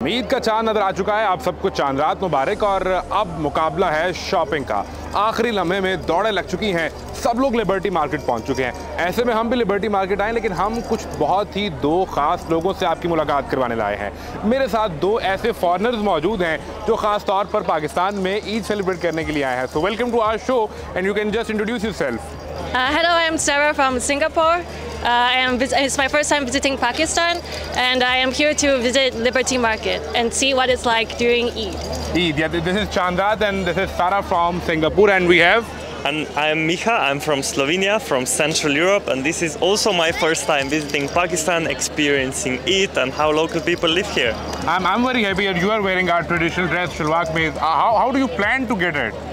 ईद का चांद नजर आ चुका है। आप सबको चांद रात मुबारक। और अब मुकाबला है शॉपिंग का। आखिरी लम्हे में दौड़ें लग चुकी हैं, सब लोग लिबर्टी मार्केट पहुंच चुके हैं। ऐसे में हम भी लिबर्टी मार्केट आए, लेकिन हम कुछ बहुत ही दो खास लोगों से आपकी मुलाकात करवाने लाए हैं। मेरे साथ दो ऐसे फॉरेनर्स मौजूद हैं जो खास तौर पर पाकिस्तान में ईद सेलिब्रेट करने के लिए आए हैं। So welcome to our show and you can just introduce yourself. Hello, I am Sarah from Singapore. It's my first time visiting Pakistan, and I am here to visit Liberty Market and see what it's like during Eid. Eid, yeah, this is Chandrat and this is Sarah from Singapore, and we have... And I am Miha, I'm from Slovenia, from Central Europe, and this is also my first time visiting Pakistan, experiencing Eid and how local people live here. I'm very happy that you are wearing our traditional dress, Shalwar Kameez. How do you plan to get it?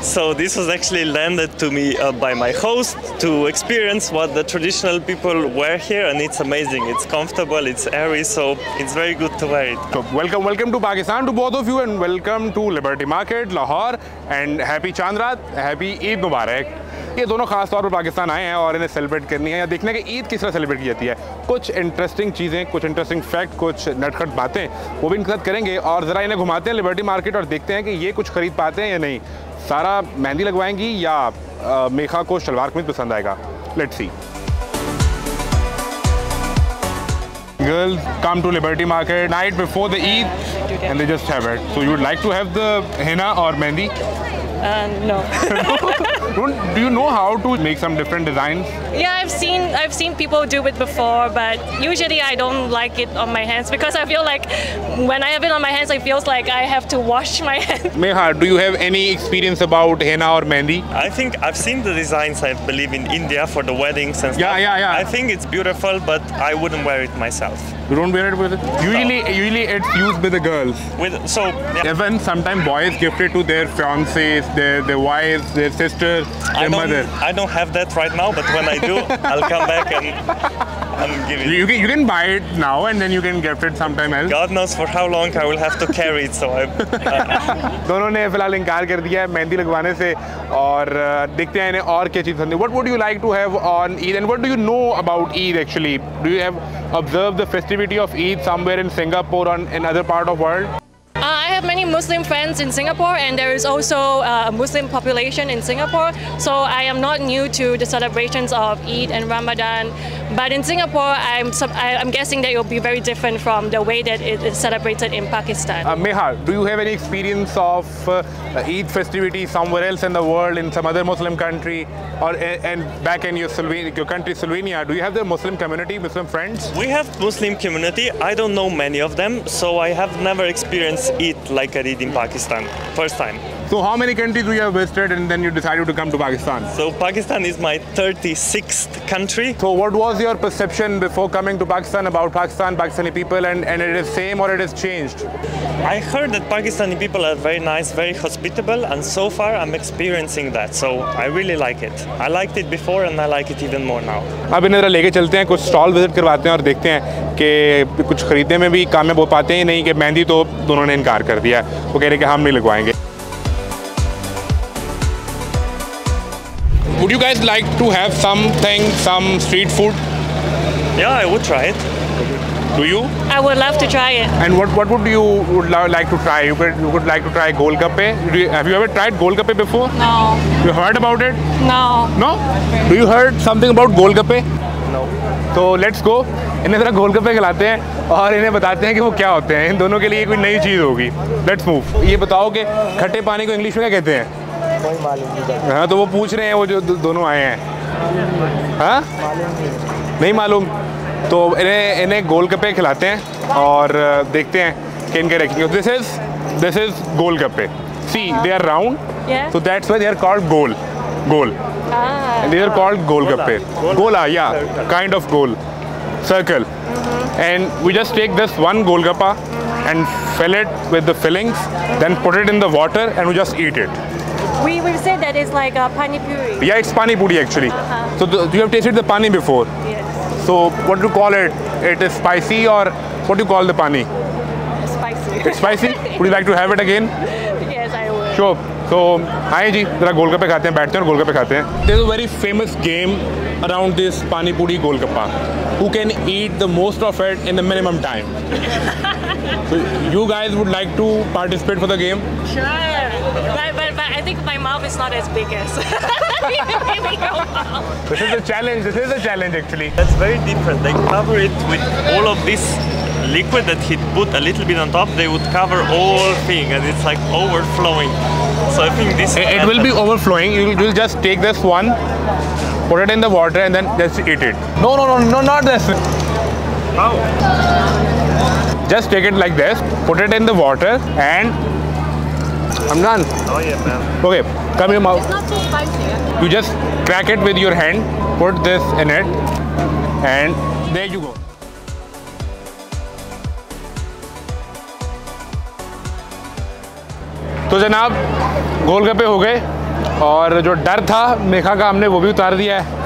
So this was actually landed to me by my host to experience what the traditional people wear here, and it's amazing. It's comfortable, it's airy, so it's very good to wear it. So welcome to Pakistan to both of you, and welcome to Liberty Market, Lahore, and happy Chandrat, happy Eid Mubarak. ये दोनों खास तौर पर पाकिस्तान आए हैं और इन्हें celebrate करनी है या देखने कि ईद किस तरह सेलिब्रेट की जाती है। कुछ इंटरेस्टिंग चीज़ें, कुछ इंटरेस्टिंग फैक्ट, कुछ नटखट बातें वो भी इनके साथ करेंगे और ज़रा इन्हें घुमाते हैं लिबर्टी मार्केट और देखते हैं कि ये कुछ खरीद पाते हैं या नहीं। सारा मेहंदी लगवाएंगी या मेखा को शलवार कमीज पसंद आएगा। Let's see. Girls come to Liberty Market night before the Eid and they just have it. So you would like to have the henna or mehndi? No. Do you know how to make some different designs? Yeah, I've seen people do it before, but usually I don't like it on my hands because I feel like when I have it on my hands, it feels like I have to wash my hands. Meha, do you have any experience about henna or mehndi? I think I've seen the designs, I believe, in India for the weddings and stuff. Yeah. I think it's beautiful, but I wouldn't wear it myself. You don't wear it with it? Usually it's used with the girls. Even sometimes boys gift it to their fiancés, their wives, their sisters, their mother. I don't have that right now, but when I do, I'll come back and give it. You can buy it now and then you can gift it sometime else. God knows for how long I will have to carry it, so दोनों ने फिलहाल इनकार कर दिया है मेहंदी लगवाने से और देखते हैं इन्हें और क्या चीज़ पसंद है। What would you like to have on Eid and what do you know about Eid actually? Do you have observed the festivity of Eid somewhere in Singapore or in other part of world? I have many Muslim friends in Singapore, and there is also a Muslim population in Singapore. So I am not new to the celebrations of Eid and Ramadan. But in Singapore, I'm guessing that it will be very different from the way that it is celebrated in Pakistan. Meha, do you have any experience of Eid festivity somewhere else in the world, in some other Muslim country, or and back in your country, Slovenia? Do you have the Muslim community, Muslim friends? We have Muslim community. I don't know many of them, so I have never experienced Eid like I did in Pakistan. First time. So how many countries do you have visited and then you decided to come to Pakistan? So Pakistan is my 36th country. So what was your perception before coming to Pakistan about Pakistani people, and it is same or it has changed? I heard that Pakistani people are very nice, very hospitable, and so far I'm experiencing that. So I really like it. I liked it before and I like it even more now. अब इन्हें लेके चलते हैं, कुछ stall visit करवाते हैं और देखते हैं कि कुछ खरीदने में भी कामयाब हो पाते हैं नहीं कि मेहंदी तो दोनों ने इनकार कर दिया। वो कह रहे कि हम नहीं लगवाएंगे। Would you guys like to have some street food? Yeah, I would try it. Do you? I would love to try it. And what would you like to try? You would like to try Golgappe? Have you ever tried Golgappe before? No. You heard about it? No. No? Do you heard something about Golgappe? No. So let's go. इन्हें ज़रा गोलगप्पे खिलाते हैं और इन्हें बताते हैं कि वो क्या होते हैं। इन दोनों के लिए कोई नई चीज़ होगी। Let's move. ये बताओ कि खट्टे पानी को इंग्लिश में क्या कहते हैं? हाँ, तो वो पूछ रहे हैं, वो जो दोनों आए हैं। हाँ? नहीं मालूम। तो इन्हें गोलगप्पे खिलाते हैं और देखते हैं कि इनके ranking. This is golgappe. See, they are round. Yeah. So that's why they are called goal. And they are called golgappe. Gola, yeah, kind of goal, circle. And we just take this one golgappa and fill it with the fillings, then put it in the water and we just eat it. We said that it's like a pani puri. Yeah, it's pani puri actually. So you have tasted the pani before? Yes. So what do you call it? It is spicy or what do you call the pani? Spicy. It's spicy? Would you like to have it again? Yes, I would. Sure. So, आइए जी, ज़रा गोलगप्पे खाते हैं, बैठते हैं और गोलगप्पे खाते हैं। There is a very famous game around this Pani Puri Golgappa? Who can eat the most of it in the minimum time? So you guys would like to participate for the game? Sure. But I think my mouth is not as big as maybe your mouth. This is a challenge. This is a challenge actually. That's very different. They cover it with all of this liquid that he put a little bit on top. They would cover all thing, and it's like overflowing. So I think this. It will be overflowing. You'll just take this one, put it in the water, and then just eat it. No, not this. How? Just take it like this, put it in the water, and I'm done. Oh yeah, man. Okay, come your mouth. It's not too spicy. You just crack it with your hand, put this in it, and there you go. तो जनाब गोलगप्पे हो गए और जो डर था मेघा का हमने वो भी उतार दिया है.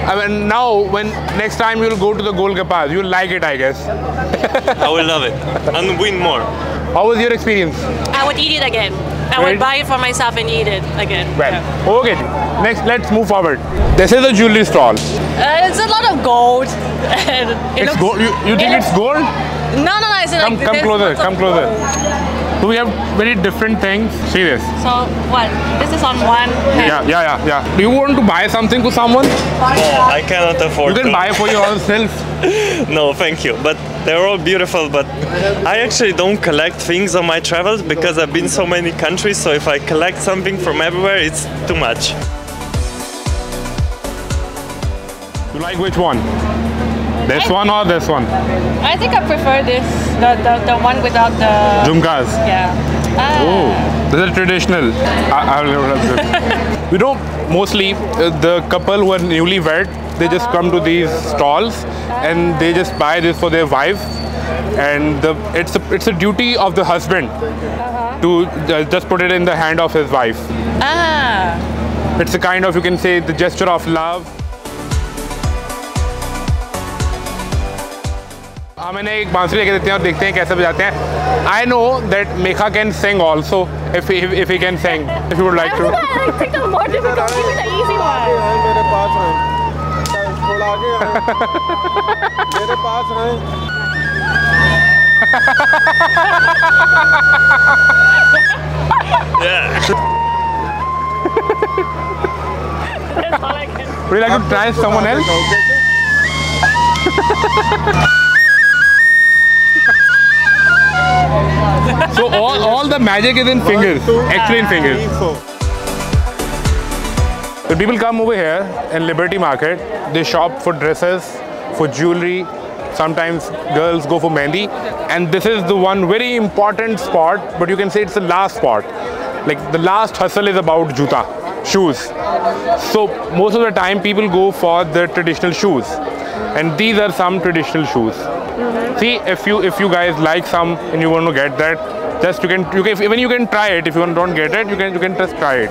I mean, now when next time you'll go to the Golgappas, you'll like it, I guess. I will love it and win more. How was your experience? I would eat it again. I would buy it for myself and eat it again. Well, okay. Next, let's move forward. This is a jewelry stall. It's a lot of gold. And it It's gold. You think it's gold? No. It's Come there's closer. lots of Come closer. gold. So we have very different things. See this. So what? This is on one hand. Yeah. Do you want to buy something to someone? No, I cannot afford You can to. buy for yourself. No, thank you. But they're all beautiful. But I actually don't collect things on my travels because I've been so many countries. So if I collect something from everywhere, it's too much. You like which one? This one or this one? I think I prefer this, the one without the. Jhumkas. Yeah. Oh, this is traditional. I'll have this. You know, mostly the couple who are newly wed, they just come to these stalls and they just buy this for their wife, and it's a duty of the husband to just put it in the hand of his wife. It's a kind of, you can say, the gesture of love. हम इन्हें एक बांसुरी लेके देते हैं और देखते हैं कैसे बजाते हैं. I know that Megha can sing also if he can sing, if you would like to. I think the more difficult, give me the easy one. मेरे पास हैं थोड़ा आगे हैं मेरे पास हैं Yeah. That's all I can. Would you like to try someone else? So all the magic is in fingers, actually in fingers. When people come over here in Liberty Market, they shop for dresses, for jewelry. Sometimes girls go for mehndi, and this is the one very important spot, but you can say it's the last spot. Like the last hustle is about juta, shoes. So most of the time people go for the traditional shoes, and these are some traditional shoes. See, if you guys like some and you want to get that, just you can even you can try it. If you don't get it, you can just try it.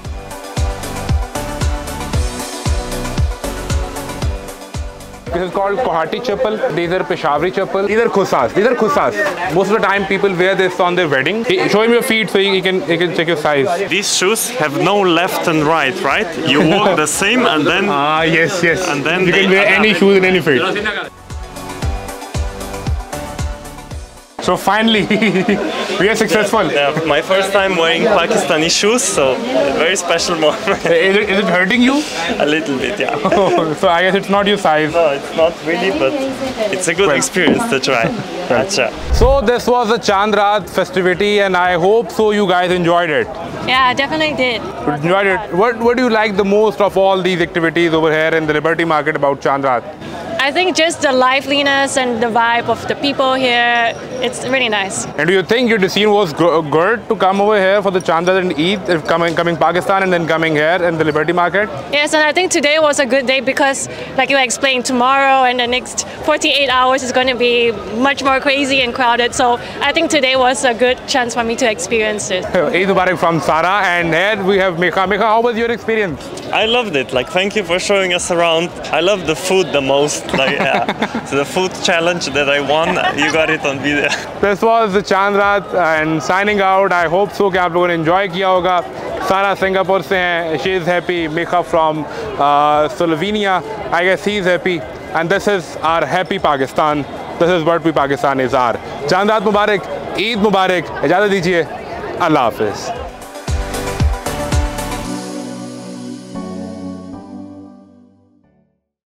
This is called Kohati chappal. These are Peshawari chappal. These are khusas. Most of the time people wear this on their wedding. Show him your feet so he can check your size. These shoes have no left and right, right? You walk the same and then. Yes. And then you can wear any shoes in any feet. So finally, we are successful. Yeah, my first time wearing Pakistani shoes, so very special moment. Is it hurting you? A little bit, yeah. So I guess it's not your size. No, it's not really, but it's a good experience to try. Acha. So this was the Chand Raat festivity, and I hope so you guys enjoyed it. Yeah, I definitely did. Enjoyed it. What do you like the most of all these activities over here in the Liberty Market about Chand Raat? I think just the liveliness and the vibe of the people here, it's really nice. And do you think your decision was good to come over here for the Chand Raat and eat, coming Pakistan and then coming here in the Liberty Market? Yes, and I think today was a good day because, like you explained, tomorrow and the next 48 hours is going to be much more crazy and crowded. So I think today was a good chance for me to experience it. Eid Mubarak from Sara, and here we have Megha. Megha, how was your experience? I loved it. Like, thank you for showing us around. I love the food the most. Like, yeah. So the food challenge that I won, you got it on video. This was the Chand Raat and signing out. I hope so कि आप लोगों ने enjoy किया होगा. सारा Singapore से हैं, she is happy, Mikha from Slovenia, I guess he is happy, and this is our happy Pakistan, this is what we Pakistan is our. Chand Raat मुबारक, ईद मुबारक, इजाज़त दीजिए, अल्लाह हाफ़िज़।